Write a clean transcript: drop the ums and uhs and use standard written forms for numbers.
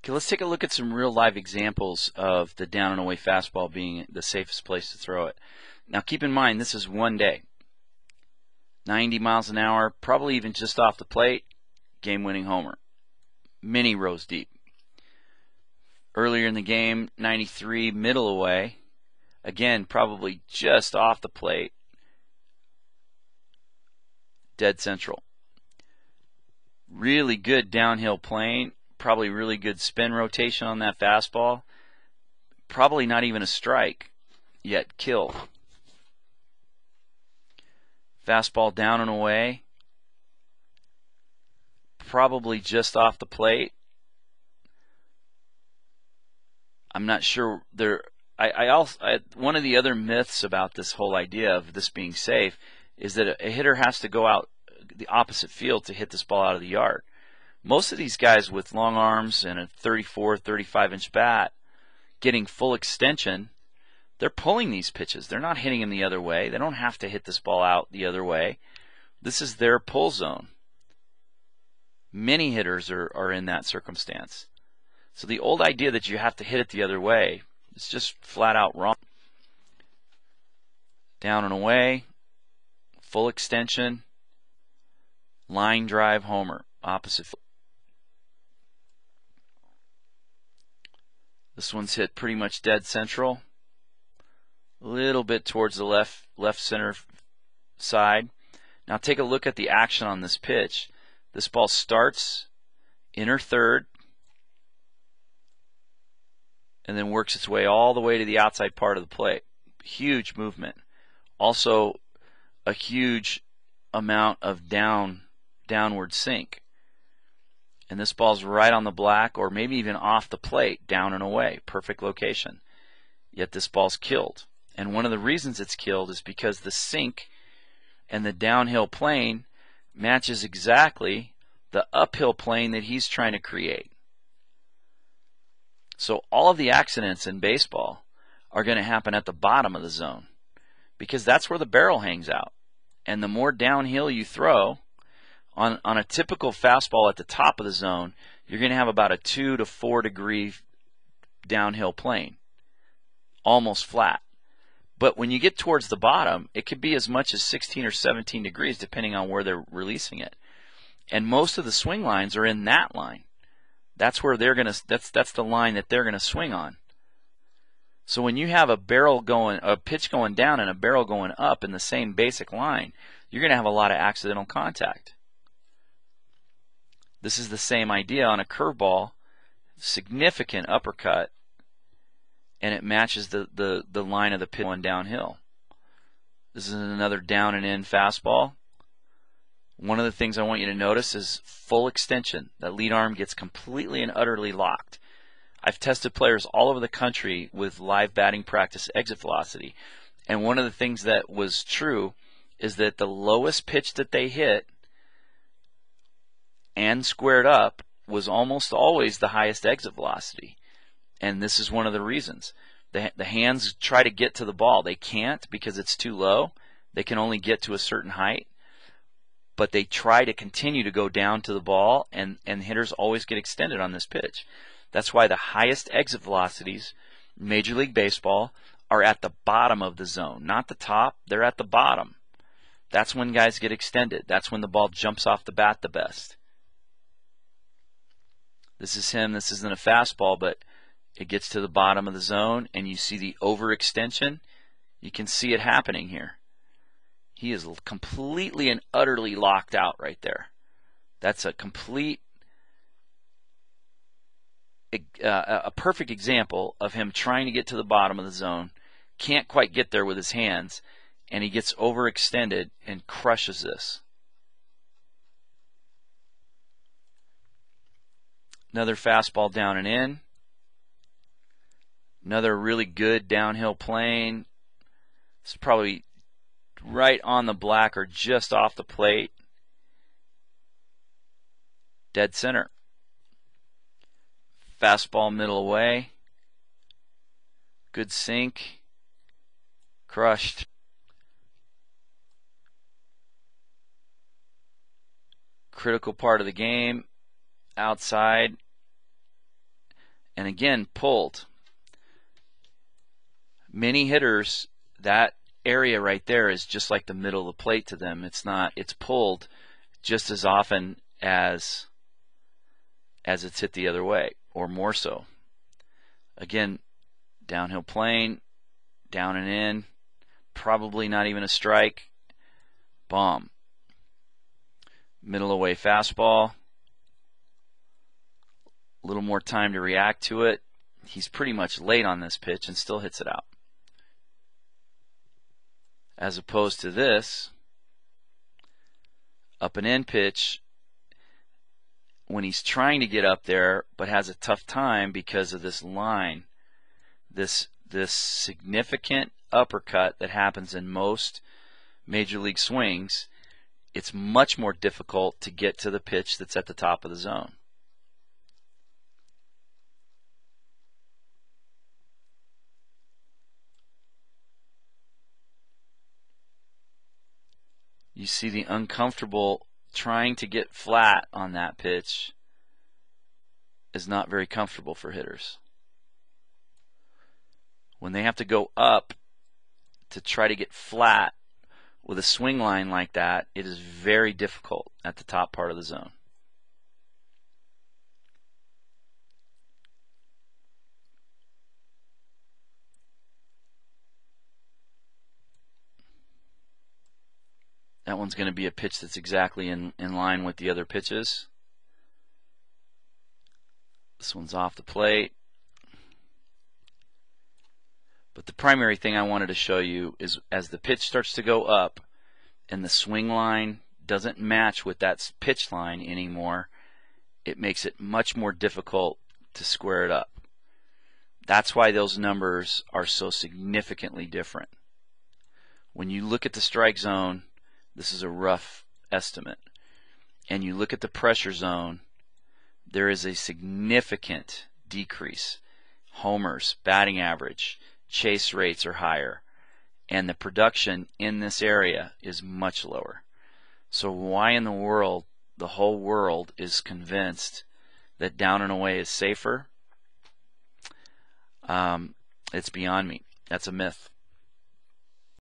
Okay, let's take a look at some real live examples of the down and away fastball being the safest place to throw it. Now keep in mind, this is one day. 90 miles an hour, probably even just off the plate, game-winning homer. Many rows deep. Earlier in the game, 93, middle away. Again, probably just off the plate. Dead central. Really good downhill plane. Probably really good spin rotation on that fastball. Probably not even a strike, yet killed. Fastball down and away. Probably just off the plate. I'm not sure there. One of the other myths about this whole idea of this being safe is that a hitter has to go out the opposite field to hit this ball out of the yard. Most of these guys with long arms and a 34, 35-inch bat getting full extension, they're pulling these pitches. They're not hitting them the other way. They don't have to hit this ball out the other way. This is their pull zone. Many hitters are in that circumstance. So the old idea that you have to hit it the other way is just flat out wrong. Down and away, full extension, line drive homer, opposite field. This one's hit pretty much dead central. A little bit towards the left center side. Now take a look at the action on this pitch. This ball starts inner third and then works its way all the way to the outside part of the plate. Huge movement. Also a huge amount of downward sink. And this ball's right on the black or maybe even off the plate, down and away. Perfect location. Yet this ball's killed. And one of the reasons it's killed is because the sink and the downhill plane matches exactly the uphill plane that he's trying to create. So all of the accidents in baseball are going to happen at the bottom of the zone because that's where the barrel hangs out. And the more downhill you throw, on a typical fastball at the top of the zone, you're going to have about a 2 to 4 degree downhill plane, almost flat. But when you get towards the bottom, it could be as much as 16 or 17 degrees depending on where they're releasing it. And most of the swing lines are in that line. That's where they're going to that's the line that they're going to swing on. So when you have a pitch going down and a barrel going up in the same basic line, you're going to have a lot of accidental contact. This is the same idea on a curveball, significant uppercut, and it matches the line of the pitch going downhill. This is another down and in fastball. One of the things I want you to notice is full extension. That lead arm gets completely and utterly locked. I've tested players all over the country with live batting practice exit velocity, and one of the things that was true is that the lowest pitch that they hit and squared up was almost always the highest exit velocity. And this is one of the reasons. The hands try to get to the ball. They can't because it's too low. They can only get to a certain height. But they try to continue to go down to the ball, and hitters always get extended on this pitch. That's why the highest exit velocities in Major League Baseball are at the bottom of the zone, not the top. They're at the bottom. That's when guys get extended. That's when the ball jumps off the bat the best. This is him. This isn't a fastball, but it gets to the bottom of the zone, and you see the overextension. You can see it happening here. He is completely and utterly locked out right there. That's a perfect example of him trying to get to the bottom of the zone, can't quite get there with his hands, and he gets overextended and crushes this. Another fastball down and in. Another really good downhill plane. It's probably right on the black or just off the plate. Dead center. Fastball middle away. Good sink. Crushed. Critical part of the game. Outside. and again pulled. Many hitters, that area right there is just like the middle of the plate to them. It's not. It's pulled just as often as it's hit the other way, or more so. Again, downhill plane, down and in, probably not even a strike. Bomb. Middle away fastball. A little more time to react to it. He's pretty much late on this pitch and still hits it out. As opposed to this, up and in pitch, when he's trying to get up there but has a tough time because of this line, this significant uppercut that happens in most major league swings, it's much more difficult to get to the pitch that's at the top of the zone. You see the uncomfortable trying to get flat on that pitch is not very comfortable for hitters. When they have to go up to try to get flat with a swing line like that, it is very difficult at the top part of the zone. That one's going to be a pitch that's exactly in line with the other pitches. This one's off the plate. But the primary thing I wanted to show you is as the pitch starts to go up and the swing line doesn't match with that pitch line anymore, it makes it much more difficult to square it up. That's why those numbers are so significantly different. When you look at the strike zone, this is a rough estimate, and you look at the pressure zone, there is a significant decrease. Homers, batting average, chase rates are higher, and the production in this area is much lower. So why in the world the whole world is convinced that down and away is safer? It's beyond me. That's a myth.